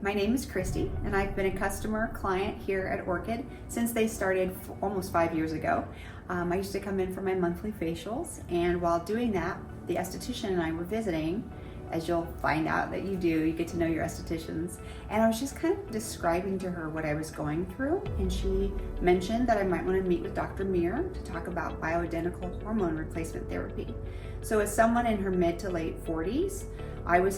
My name is Christy, and I've been a customer client here at Orchid since they started almost 5 years ago. I used to come in for my monthly facials, and while doing that, the esthetician and I were visiting. As you'll find out that you do, you get to know your estheticians. And I was just kind of describing to her what I was going through, and she mentioned that I might want to meet with Dr. Mir to talk about bioidentical hormone replacement therapy. So as someone in her mid to late 40s, I was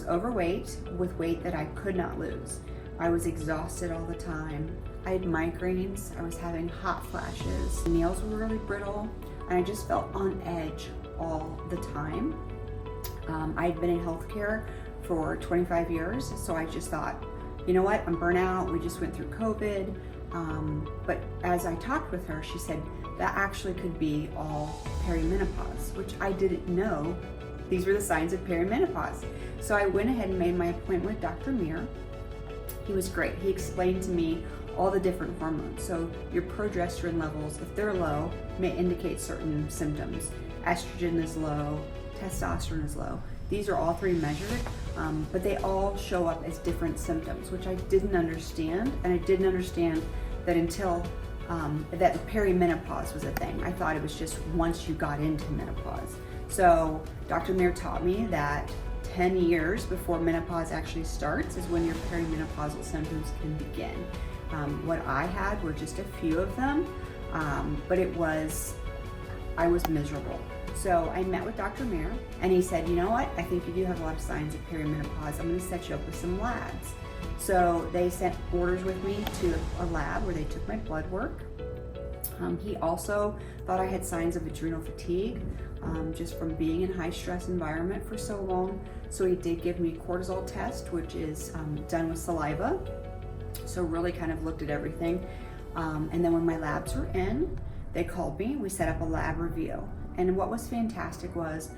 overweight with weight that I could not lose. I was exhausted all the time. I had migraines, I was having hot flashes, nails were really brittle, and I just felt on edge all the time. I had been in healthcare for 25 years, so I just thought, you know what, I'm burnt out, we just went through COVID. But as I talked with her, she said that actually could be all perimenopause, which I didn't know. These were the signs of perimenopause. So I went ahead and made my appointment with Dr. Mir. He was great. He explained to me all the different hormones. So your progesterone levels, if they're low, may indicate certain symptoms. Estrogen is low, testosterone is low. These are all three measured, but they all show up as different symptoms, which I didn't understand. And I didn't understand that until that perimenopause was a thing. I thought it was just once you got into menopause. So Dr. Mir taught me that 10 years before menopause actually starts is when your perimenopausal symptoms can begin. What I had were just a few of them, but I was miserable. So I met with Dr. Mir, and he said, you know what, I think you do have a lot of signs of perimenopause. I'm gonna set you up with some labs. So they sent orders with me to a lab where they took my blood work. He also thought I had signs of adrenal fatigue, just from being in high stress environment for so long. So he did give me a cortisol test, which is done with saliva. So really kind of looked at everything. And then when my labs were in, they called me, we set up a lab review. And what was fantastic was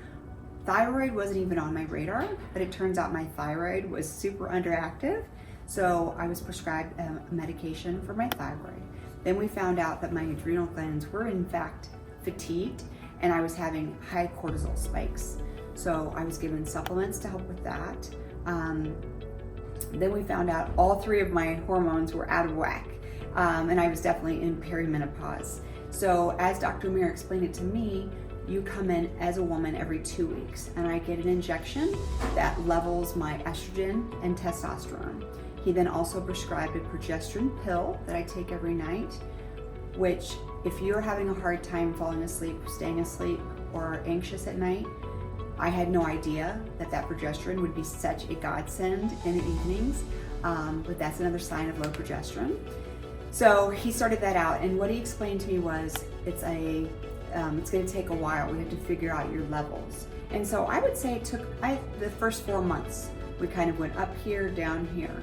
thyroid wasn't even on my radar, but it turns out my thyroid was super underactive. So I was prescribed a medication for my thyroid. Then we found out that my adrenal glands were in fact fatigued, and I was having high cortisol spikes. So I was given supplements to help with that. Then we found out all three of my hormones were out of whack, and I was definitely in perimenopause. So as Dr. Mir explained it to me, you come in as a woman every 2 weeks, and I get an injection that levels my estrogen and testosterone. He then also prescribed a progesterone pill that I take every night, which if you're having a hard time falling asleep, staying asleep, or anxious at night, I had no idea that progesterone would be such a godsend in the evenings, but that's another sign of low progesterone. So he started that out, and what he explained to me was it's going to take a while. We have to figure out your levels. And so I would say it took the first 4 months. We kind of went up here, down here.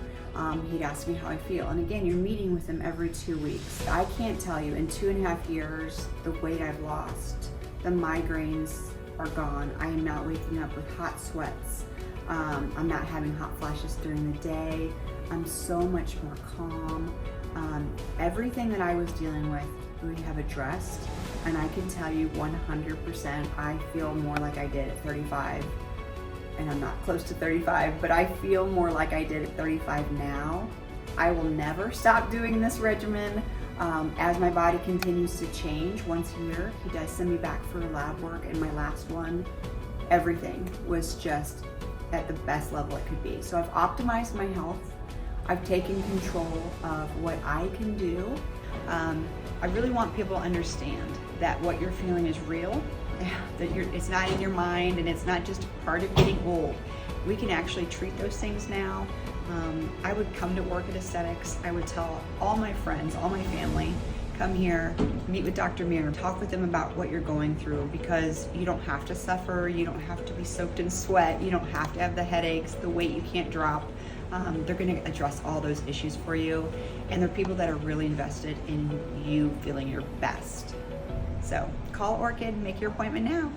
He'd ask me how I feel. And again, you're meeting with him every 2 weeks. I can't tell you, in 2.5 years, the weight I've lost, the migraines are gone. I am not waking up with hot sweats. I'm not having hot flashes during the day. I'm so much more calm. Everything that I was dealing with, we have addressed, and I can tell you 100% I feel more like I did at 35. And I'm not close to 35, but I feel more like I did at 35 now. I will never stop doing this regimen. As my body continues to change once a year, he does send me back for lab work, and my last one, everything was just at the best level it could be. So I've optimized my health. I've taken control of what I can do. I really want people to understand that what you're feeling is real, that it's not in your mind, and it's not just part of getting old. We can actually treat those things now. I would come to Orchid Aesthetics. I would tell all my friends, all my family, come here, meet with Dr. Mir, talk with them about what you're going through, because you don't have to suffer, you don't have to be soaked in sweat, you don't have to have the headaches, the weight you can't drop. They're going to address all those issues for you, and they're people that are really invested in you feeling your best. So call Orchid, make your appointment now.